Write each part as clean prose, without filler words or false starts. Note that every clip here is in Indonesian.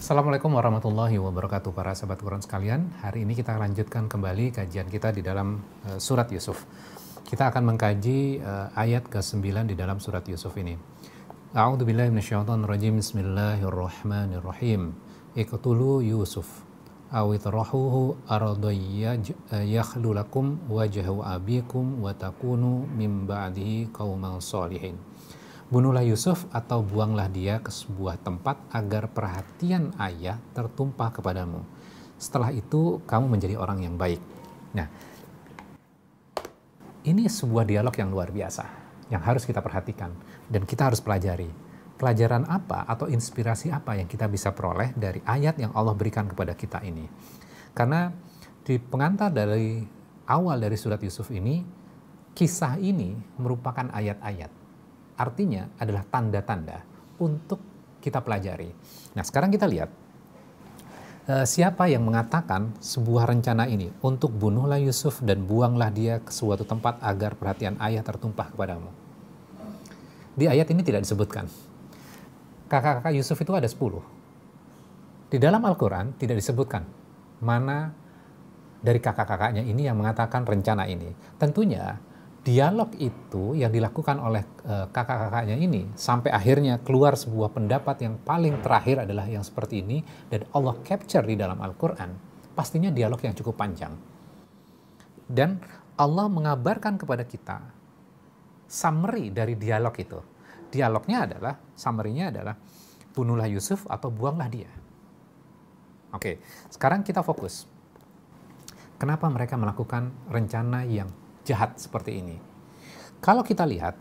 Assalamualaikum warahmatullahi wabarakatuh para sahabat Quran sekalian. Hari ini kita lanjutkan kembali kajian kita di dalam surat Yusuf. Kita akan mengkaji ayat ke-9 di dalam surat Yusuf ini. A'udzubillahi minasyaitonirrajim. Bismillahirrahmanirrahim. Iqtulu Yusuf aw itrahuhu ardan yakhlu lakum wajhu abikum wa takunu min ba'dihi qauman shalihin. Bunuhlah Yusuf atau buanglah dia ke sebuah tempat agar perhatian ayah tertumpah kepadamu. Setelah itu kamu menjadi orang yang baik. Nah, ini sebuah dialog yang luar biasa yang harus kita perhatikan dan kita harus pelajari. Pelajaran apa atau inspirasi apa yang kita bisa peroleh dari ayat yang Allah berikan kepada kita ini. Karena di pengantar dari awal dari surat Yusuf ini, kisah ini merupakan ayat-ayat. Artinya adalah tanda-tanda untuk kita pelajari. Nah, sekarang kita lihat siapa yang mengatakan sebuah rencana ini untuk bunuhlah Yusuf dan buanglah dia ke suatu tempat agar perhatian ayah tertumpah kepadamu. Di ayat ini tidak disebutkan. Kakak-kakak Yusuf itu ada 10. Di dalam Al-Quran tidak disebutkan mana dari kakak-kakaknya ini yang mengatakan rencana ini. Tentunya dialog itu yang dilakukan oleh kakak-kakaknya ini sampai akhirnya keluar sebuah pendapat yang paling terakhir adalah yang seperti ini dan Allah capture di dalam Al-Quran, pastinya dialog yang cukup panjang. Dan Allah mengabarkan kepada kita summary dari dialog itu. Dialognya adalah, summary-nya adalah bunuhlah Yusuf atau buanglah dia. Oke, sekarang kita fokus. Kenapa mereka melakukan rencana yang jahat seperti ini? Kalau kita lihat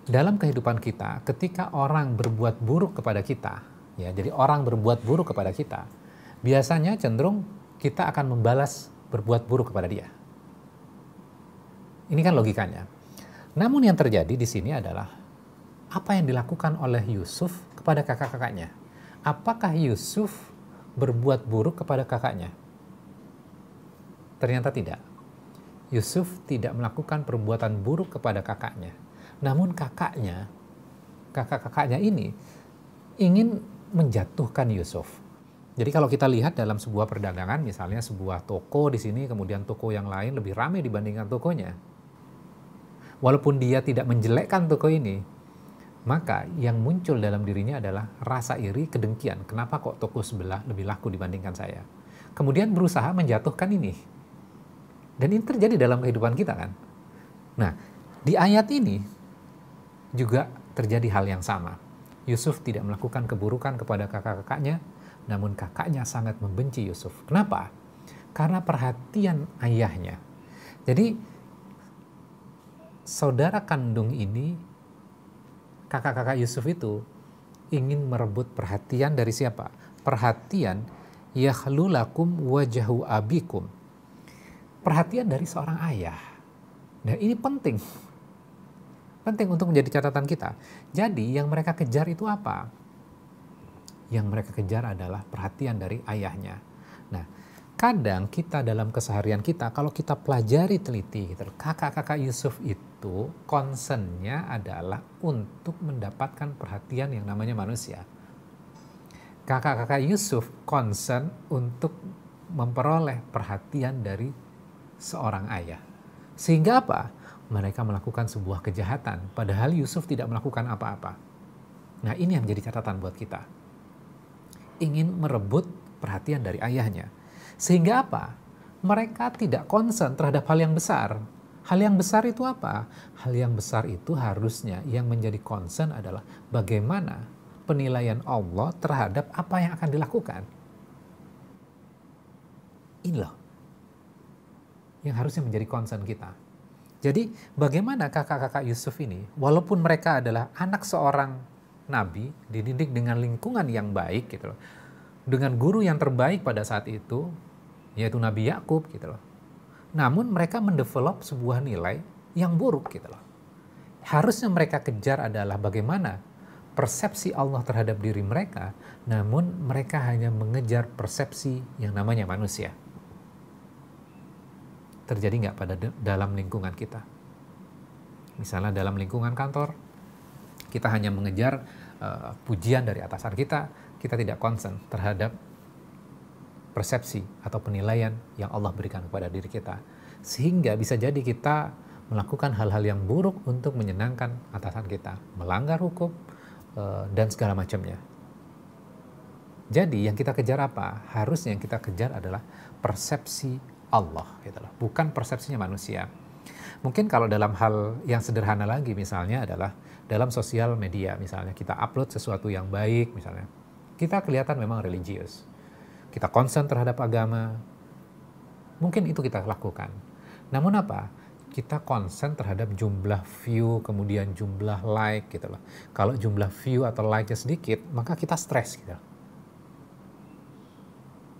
dalam kehidupan kita, ketika orang berbuat buruk kepada kita, ya, jadi orang berbuat buruk kepada kita, biasanya cenderung kita akan membalas berbuat buruk kepada dia. Ini kan logikanya. Namun yang terjadi di sini adalah apa yang dilakukan oleh Yusuf kepada kakak-kakaknya. Apakah Yusuf berbuat buruk kepada kakaknya? Ternyata tidak. Yusuf tidak melakukan perbuatan buruk kepada kakaknya. Namun kakak-kakaknya ini ingin menjatuhkan Yusuf. Jadi kalau kita lihat dalam sebuah perdagangan, misalnya sebuah toko di sini, kemudian toko yang lain lebih ramai dibandingkan tokonya. Walaupun dia tidak menjelekkan toko ini, maka yang muncul dalam dirinya adalah rasa iri, kedengkian. Kenapa kok toko sebelah lebih laku dibandingkan saya? Kemudian berusaha menjatuhkan ini. Dan ini terjadi dalam kehidupan kita kan. Nah, di ayat ini juga terjadi hal yang sama. Yusuf tidak melakukan keburukan kepada kakak-kakaknya, namun kakaknya sangat membenci Yusuf. Kenapa? Karena perhatian ayahnya. Jadi, saudara kandung ini, kakak-kakak Yusuf itu ingin merebut perhatian dari siapa? Perhatian yakhlu lakum wajhu abikum. Perhatian dari seorang ayah. Nah, ini penting. Penting untuk menjadi catatan kita. Jadi, yang mereka kejar itu apa? Yang mereka kejar adalah perhatian dari ayahnya. Nah, kadang kita dalam keseharian kita, kalau kita pelajari teliti, gitu, kakak-kakak Yusuf itu concern-nya adalah untuk mendapatkan perhatian yang namanya manusia. Kakak-kakak Yusuf concern untuk memperoleh perhatian dari seorang ayah. Sehingga apa? Mereka melakukan sebuah kejahatan, padahal Yusuf tidak melakukan apa-apa. Nah, ini yang menjadi catatan buat kita. Ingin merebut perhatian dari ayahnya. Sehingga apa? Mereka tidak concern terhadap hal yang besar. Hal yang besar itu apa? Hal yang besar itu harusnya yang menjadi concern adalah bagaimana penilaian Allah terhadap apa yang akan dilakukan. Ini loh yang harusnya menjadi concern kita. Jadi bagaimana kakak-kakak Yusuf ini, walaupun mereka adalah anak seorang nabi, dididik dengan lingkungan yang baik gitu loh, dengan guru yang terbaik pada saat itu, yaitu Nabi Yakub gitu loh. Namun mereka mendevelop sebuah nilai yang buruk gitu loh. Harusnya mereka kejar adalah bagaimana persepsi Allah terhadap diri mereka, namun mereka hanya mengejar persepsi yang namanya manusia. Terjadi nggak pada dalam lingkungan kita? Misalnya dalam lingkungan kantor, Kita hanya mengejar pujian dari atasan kita, kita tidak concern terhadap persepsi atau penilaian yang Allah berikan kepada diri kita. Sehingga bisa jadi kita melakukan hal-hal yang buruk untuk menyenangkan atasan kita, melanggar hukum, dan segala macamnya. Jadi yang kita kejar apa? Harusnya yang kita kejar adalah persepsi Allah, gitu loh, bukan persepsinya manusia. Mungkin kalau dalam hal yang sederhana lagi misalnya adalah dalam sosial media, misalnya kita upload sesuatu yang baik misalnya, kita kelihatan memang religius, kita concern terhadap agama, mungkin itu kita lakukan. Namun apa? Kita concern terhadap jumlah view, kemudian jumlah like gitu loh. Kalau jumlah view atau like-nya sedikit, maka kita stres gitu.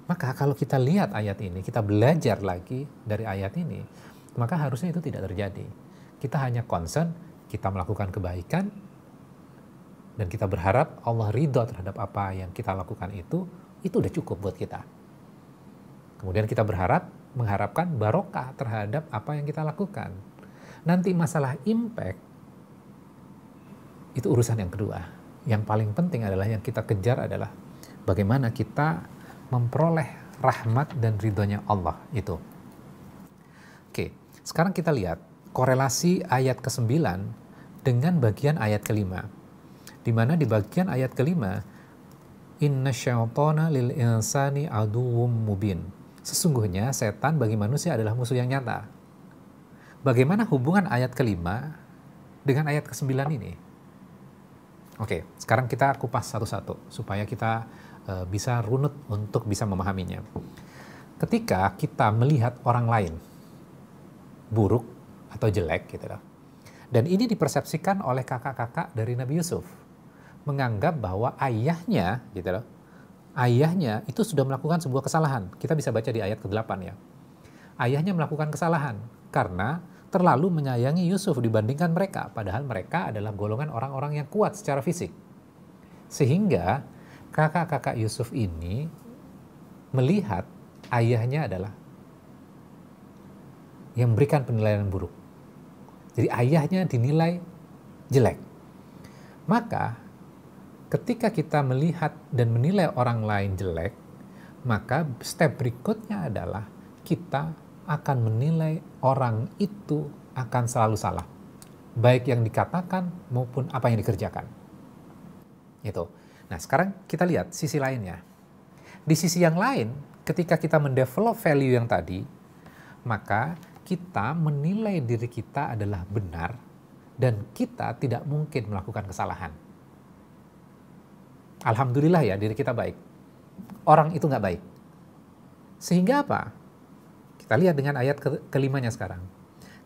Maka kalau kita lihat ayat ini, kita belajar lagi dari ayat ini, maka harusnya itu tidak terjadi. Kita hanya concern, kita melakukan kebaikan, dan kita berharap Allah ridho terhadap apa yang kita lakukan itu udah cukup buat kita. Kemudian kita mengharapkan barokah terhadap apa yang kita lakukan. Nanti masalah impact, itu urusan yang kedua. Yang paling penting adalah yang kita kejar adalah bagaimana kita memperoleh rahmat dan ridhonya Allah itu. Oke, sekarang kita lihat korelasi ayat ke-9 dengan bagian ayat ke-5. Di mana di bagian ayat ke-5, inna syaitana lil insani aduwwum mubin. Sesungguhnya setan bagi manusia adalah musuh yang nyata. Bagaimana hubungan ayat ke-5 dengan ayat ke-9 ini? Oke, sekarang kita kupas satu-satu supaya kita bisa runut untuk bisa memahaminya. Ketika kita melihat orang lain buruk atau jelek gitu loh, dan ini dipersepsikan oleh kakak-kakak dari Nabi Yusuf, menganggap bahwa ayahnya gitu loh, ayahnya itu sudah melakukan sebuah kesalahan. Kita bisa baca di ayat ke-8 ya. Ayahnya melakukan kesalahan karena terlalu menyayangi Yusuf dibandingkan mereka, padahal mereka adalah golongan orang-orang yang kuat secara fisik. Sehingga kakak-kakak Yusuf ini melihat ayahnya adalah yang memberikan penilaian buruk. Jadi ayahnya dinilai jelek. Maka ketika kita melihat dan menilai orang lain jelek, maka step berikutnya adalah kita akan menilai orang itu akan selalu salah. Baik yang dikatakan maupun apa yang dikerjakan. Itu. Nah sekarang kita lihat sisi lainnya. Di sisi yang lain, ketika kita mendevelop value yang tadi, maka kita menilai diri kita adalah benar dan kita tidak mungkin melakukan kesalahan. Alhamdulillah ya, diri kita baik. Orang itu nggak baik. Sehingga apa? Kita lihat dengan ayat kelimanya sekarang.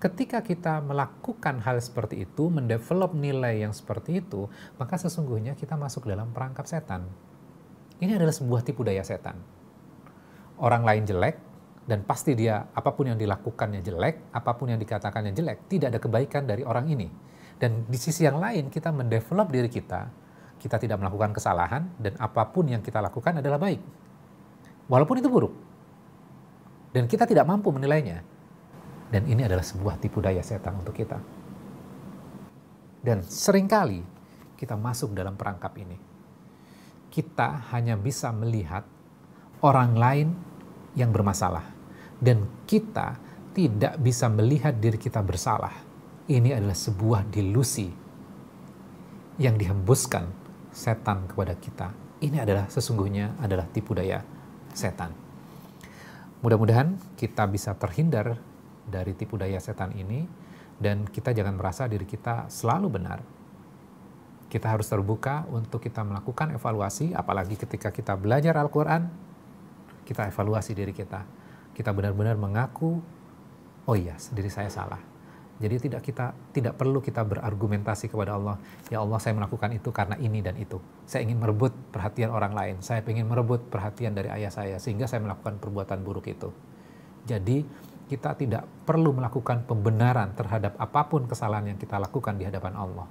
Ketika kita melakukan hal seperti itu, mendevelop nilai yang seperti itu, maka sesungguhnya kita masuk dalam perangkap setan. Ini adalah sebuah tipu daya setan. Orang lain jelek, dan pasti dia apapun yang dilakukannya jelek, apapun yang dikatakannya jelek, tidak ada kebaikan dari orang ini. Dan di sisi yang lain, kita mendevelop diri kita tidak melakukan kesalahan, dan apapun yang kita lakukan adalah baik. Walaupun itu buruk. Dan kita tidak mampu menilainya. Dan ini adalah sebuah tipu daya setan untuk kita. Dan seringkali kita masuk dalam perangkap ini. Kita hanya bisa melihat orang lain yang bermasalah. Dan kita tidak bisa melihat diri kita bersalah. Ini adalah sebuah delusi yang dihembuskan setan kepada kita. Ini adalah sesungguhnya adalah tipu daya setan. Mudah-mudahan kita bisa terhindar dari tipu daya setan ini dan kita jangan merasa diri kita selalu benar. Kita harus terbuka untuk kita melakukan evaluasi, apalagi ketika kita belajar Al-Quran, kita evaluasi diri kita. Kita benar-benar mengaku, oh iya, diri saya salah. Jadi tidak perlu kita berargumentasi kepada Allah, ya Allah saya melakukan itu karena ini dan itu. Saya ingin merebut perhatian orang lain, saya ingin merebut perhatian dari ayah saya, sehingga saya melakukan perbuatan buruk itu. Jadi kita tidak perlu melakukan pembenaran terhadap apapun kesalahan yang kita lakukan di hadapan Allah.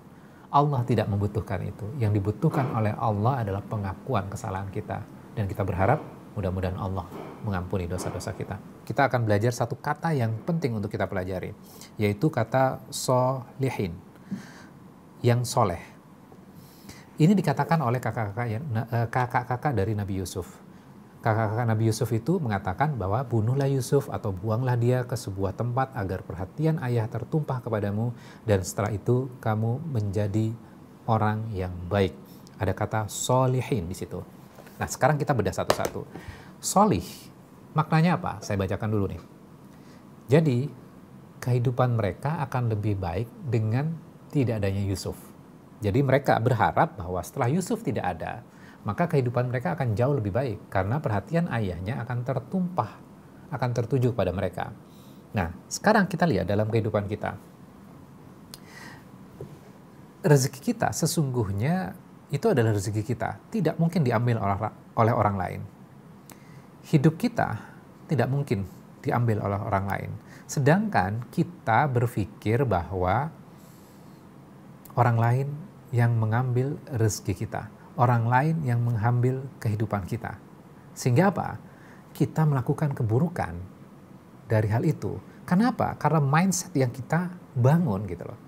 Allah tidak membutuhkan itu. Yang dibutuhkan oleh Allah adalah pengakuan kesalahan kita. Dan kita berharap mudah-mudahan Allah mengampuni dosa-dosa kita. Kita akan belajar satu kata yang penting untuk kita pelajari, yaitu kata solihin, yang soleh. Ini dikatakan oleh kakak-kakak dari Nabi Yusuf. Kakak-kakak Nabi Yusuf itu mengatakan bahwa bunuhlah Yusuf atau buanglah dia ke sebuah tempat agar perhatian ayah tertumpah kepadamu dan setelah itu kamu menjadi orang yang baik. Ada kata solihin di situ. Nah, sekarang kita bedah satu-satu. Solih, maknanya apa? Saya bacakan dulu nih. Jadi, kehidupan mereka akan lebih baik dengan tidak adanya Yusuf. Jadi mereka berharap bahwa setelah Yusuf tidak ada, maka kehidupan mereka akan jauh lebih baik karena perhatian ayahnya akan tertumpah, akan tertuju kepada mereka. Nah, sekarang kita lihat dalam kehidupan kita. Rezeki kita sesungguhnya itu adalah rezeki kita, tidak mungkin diambil oleh orang lain. Hidup kita tidak mungkin diambil oleh orang lain. Sedangkan kita berpikir bahwa orang lain yang mengambil rezeki kita, orang lain yang mengambil kehidupan kita. Sehingga apa? Kita melakukan keburukan dari hal itu. Kenapa? Karena mindset yang kita bangun gitu loh.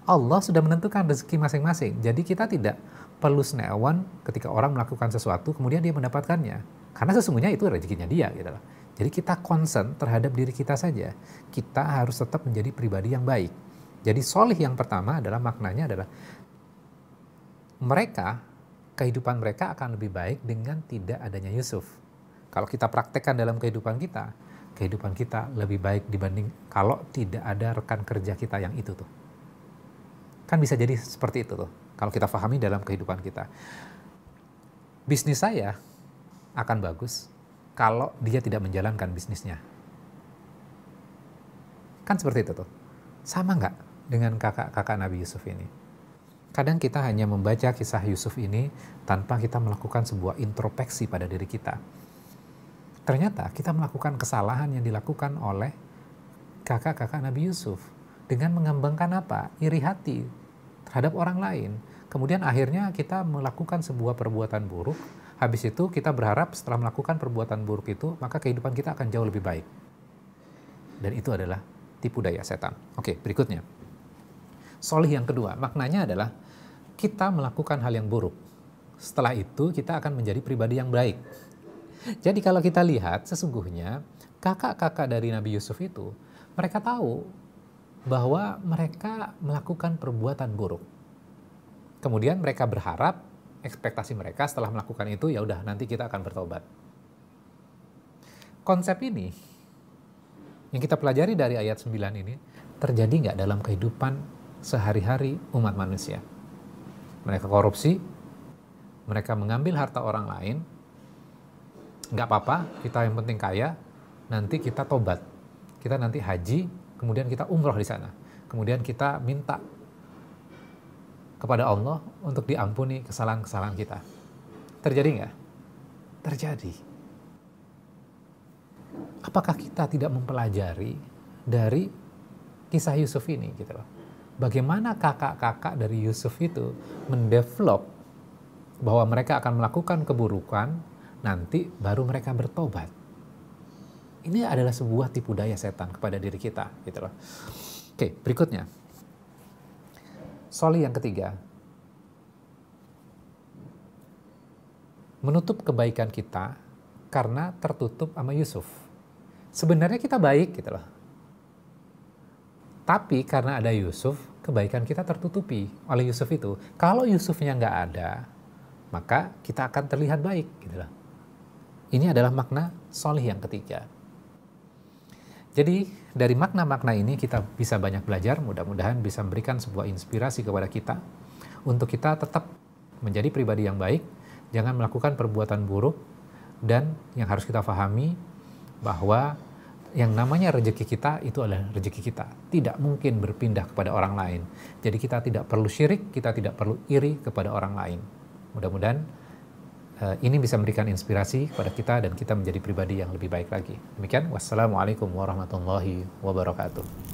Allah sudah menentukan rezeki masing-masing. Jadi kita tidak perlu senewan ketika orang melakukan sesuatu kemudian dia mendapatkannya. Karena sesungguhnya itu rezekinya dia gitu loh. Jadi kita concern terhadap diri kita saja. Kita harus tetap menjadi pribadi yang baik. Jadi solih yang pertama adalah maknanya adalah mereka, kehidupan mereka akan lebih baik dengan tidak adanya Yusuf. Kalau kita praktekkan dalam kehidupan kita lebih baik dibanding kalau tidak ada rekan kerja kita yang itu tuh. Kan bisa jadi seperti itu tuh, kalau kita pahami dalam kehidupan kita. Bisnis saya akan bagus kalau dia tidak menjalankan bisnisnya. Kan seperti itu tuh. Sama nggak dengan kakak-kakak Nabi Yusuf ini? Kadang kita hanya membaca kisah Yusuf ini tanpa kita melakukan sebuah introspeksi pada diri kita. Ternyata kita melakukan kesalahan yang dilakukan oleh kakak-kakak Nabi Yusuf dengan mengembangkan apa? Iri hati terhadap orang lain. Kemudian akhirnya kita melakukan sebuah perbuatan buruk. Habis itu kita berharap setelah melakukan perbuatan buruk itu, maka kehidupan kita akan jauh lebih baik. Dan itu adalah tipu daya setan. Oke, berikutnya. Solih yang kedua, maknanya adalah kita melakukan hal yang buruk. Setelah itu kita akan menjadi pribadi yang baik. Jadi kalau kita lihat sesungguhnya kakak-kakak dari Nabi Yusuf itu, mereka tahu bahwa mereka melakukan perbuatan buruk. Kemudian mereka berharap, ekspektasi mereka setelah melakukan itu, ya udah nanti kita akan bertobat. Konsep ini yang kita pelajari dari ayat 9 ini terjadi nggak dalam kehidupan sehari-hari umat manusia? Mereka korupsi, mereka mengambil harta orang lain, nggak apa-apa, kita yang penting kaya, nanti kita tobat, kita nanti haji, kemudian kita umroh di sana, kemudian kita minta kepada Allah untuk diampuni kesalahan-kesalahan kita. Terjadi nggak? Terjadi. Apakah kita tidak mempelajari dari kisah Yusuf ini gitu loh? Bagaimana kakak-kakak dari Yusuf itu mendevelop bahwa mereka akan melakukan keburukan, nanti baru mereka bertobat. Ini adalah sebuah tipu daya setan kepada diri kita, gitu loh. Oke, berikutnya. Solih yang ketiga. Menutup kebaikan kita karena tertutup sama Yusuf. Sebenarnya kita baik, gitu loh. Tapi karena ada Yusuf, kebaikan kita tertutupi oleh Yusuf itu. Kalau Yusufnya nggak ada, maka kita akan terlihat baik. Gitu loh. Ini adalah makna solih yang ketiga. Jadi dari makna-makna ini kita bisa banyak belajar, mudah-mudahan bisa memberikan sebuah inspirasi kepada kita untuk kita tetap menjadi pribadi yang baik, jangan melakukan perbuatan buruk, dan yang harus kita pahami bahwa yang namanya rezeki kita itu adalah rezeki kita. Tidak mungkin berpindah kepada orang lain. Jadi kita tidak perlu syirik, kita tidak perlu iri kepada orang lain. Mudah-mudahan ini bisa memberikan inspirasi kepada kita dan kita menjadi pribadi yang lebih baik lagi. Demikian, wassalamualaikum warahmatullahi wabarakatuh.